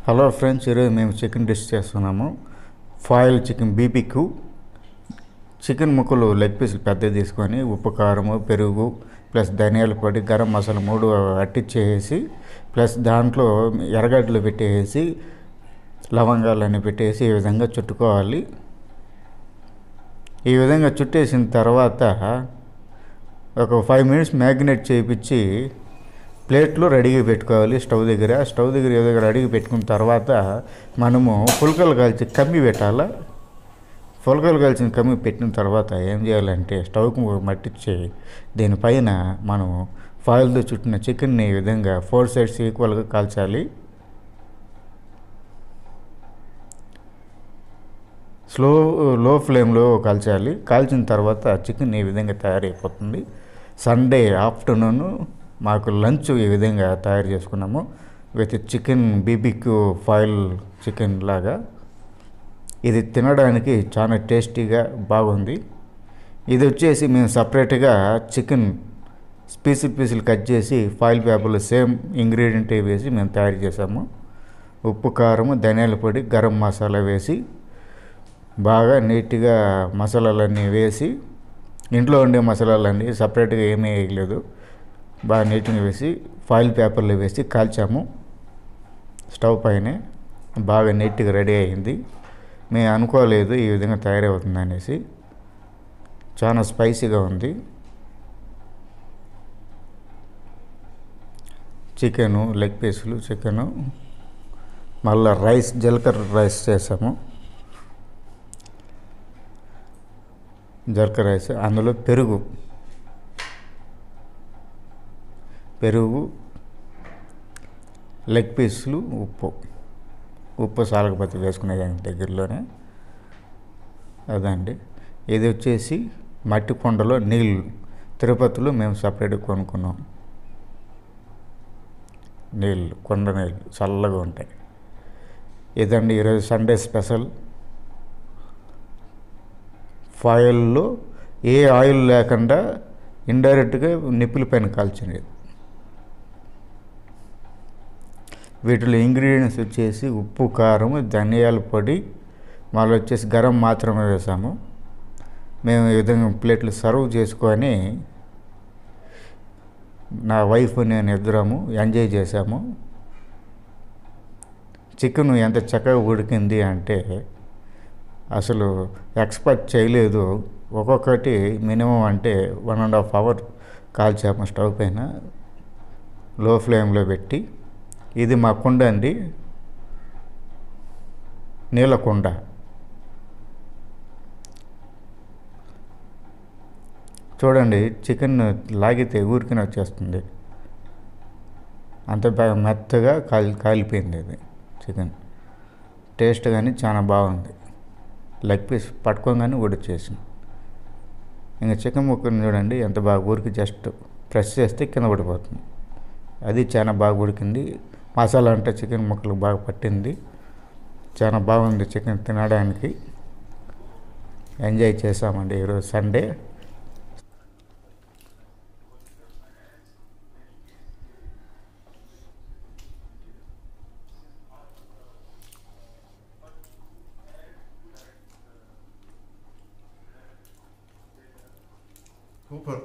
Hello friends, ఈరోజు మేము chicken dish చేస్తున్నాము. Foil chicken BBQ. చికెన్ ముక్కలు లెగ్ పీసులు పెద్దవి తీసుకొని ఉప్పు, కారము, పెరుగు ప్లస్ ధనియాల పొడి, గరం మసాలా 3 అట్టించేసి ప్లస్ దాంట్లో ఎర్రగడ్డలు పెట్టేసి లవంగాలన్నీ పెట్టేసి ఈ విధంగా చుట్టుకోవాలి. ఈ విధంగా చుట్టేసిన తర్వాత ఒక 5 మినిట్స్ మ్యాగ్నేట్ చేయించి ప్లేట్లో రెడీగా పెట్టుకోవాలి. స్టవ్ దగ్గర రెడీగా పెట్టుకున్న తర్వాత మనము పుల్కలు కాల్చి కమ్మి పెట్టాలా. పుల్కలు కాల్చిన కమ్మి పెట్టిన తర్వాత ఏం చేయాలంటే స్టవ్కి మట్టించి దీనిపైన మనం ఫాయిల్తో చుట్టిన చికెన్ని ఈ విధంగా 4 సైడ్స్ ఈక్వల్గా కాల్చాలి. లో ఫ్లేమ్లో కాల్చాలి. కాల్చిన తర్వాత చికెన్ ఈ విధంగా తయారైపోతుంది. సండే ఆఫ్టర్నూన్ మాకు లంచ్ ఈ విధంగా తయారు చేసుకున్నాము. With chicken BBQ foil chicken లాగా. ఇది తినడానికి చాలా టేస్టీగా బాగుంది. ఇది వచ్చేసి మేము సపరేట్గా చికెన్ పీసులు కట్ చేసి ఫాయిల్ పేపర్లో సేమ్ ఇంగ్రీడియంట్ వేసి మేము తయారు చేసాము. ఉప్పు, కారం, ధనియాల పొడి, గరం మసాలా వేసి బాగా నీట్గా మసాలాలన్నీ వేసి, ఇంట్లో ఉండే మసాలాలన్నీ సపరేట్గా ఏమీ వేయలేదు, బాగా నీట్గా వేసి ఫాయిల్ పేపర్లో వేసి కాల్చాము. స్టవ్ పైనే బాగా నీట్గా రెడీ అయింది. మేము అనుకోలేదు ఈ విధంగా తయారవుతుంది అనేసి. చాలా స్పైసీగా ఉంది. చికెను, లెగ్ పీసులు చికెను, మళ్ళీ రైస్, జీలకర్ర రైస్ చేసాము. జీలకర్ర రైస్, అందులో పెరుగు, లెగ్ పీసులు, ఉప్పు సాలకపోతే వేసుకునేదానికి దగ్గరలోనే అదండి. ఇది వచ్చేసి మట్టి కుండలో నీళ్ళు తిరుపతిలో మేము సపరేట్గా కొనుక్కున్నాం. కుండ నీళ్ళు చల్లగా ఉంటాయి. ఇదండి ఈరోజు సండే స్పెషల్. ఫాయిల్లో ఏ ఆయిల్ లేకుండా ఇండైరెక్ట్గా నిప్పుల పైన కాల్చినది. వీటిలో ఇంగ్రీడియంట్స్ వచ్చేసి ఉప్పు, కారం, ధనియాల పొడి, మళ్ళీ వచ్చేసి గరం మాత్రమే వేసాము. మేము ఈ విధంగా ప్లేట్లు సర్వ్ చేసుకొని నా వైఫ్ నేను ఇద్దరము ఎంజాయ్ చేసాము. చికెన్ ఎంత చక్కగా ఉడికింది అంటే అసలు ఎక్స్పెక్ట్ చేయలేదు. ఒక్కొక్కటి మినిమం అంటే 1.5 hours కాల్చాము స్టవ్ పైన లో ఫ్లేమ్లో పెట్టి. ఇది మా కుండ అండి, నీళ్ళ కుండ. చూడండి, చికెన్ లాగితే ఊరికినే వచ్చేస్తుంది. అంత బాగా మెత్తగా కాలిపోయింది ఇది చికెన్. టేస్ట్ కానీ చాలా బాగుంది. లెగ్ పీస్ పట్టుకోగానే ఉడిచేసింది. ఇంకా చికెన్ ముక్కను చూడండి ఎంత బాగా ఊరికి జస్ట్ ప్రెస్ చేస్తే కింద పడిపోతుంది. అది చాలా బాగా ఉడికింది. మసాలా అంటే చికెన్ ముక్కలు బాగా పట్టింది. చాలా బాగుంది చికెన్ తినడానికి. ఎంజాయ్ చేసామండి ఈరోజు సండే. సూపర్.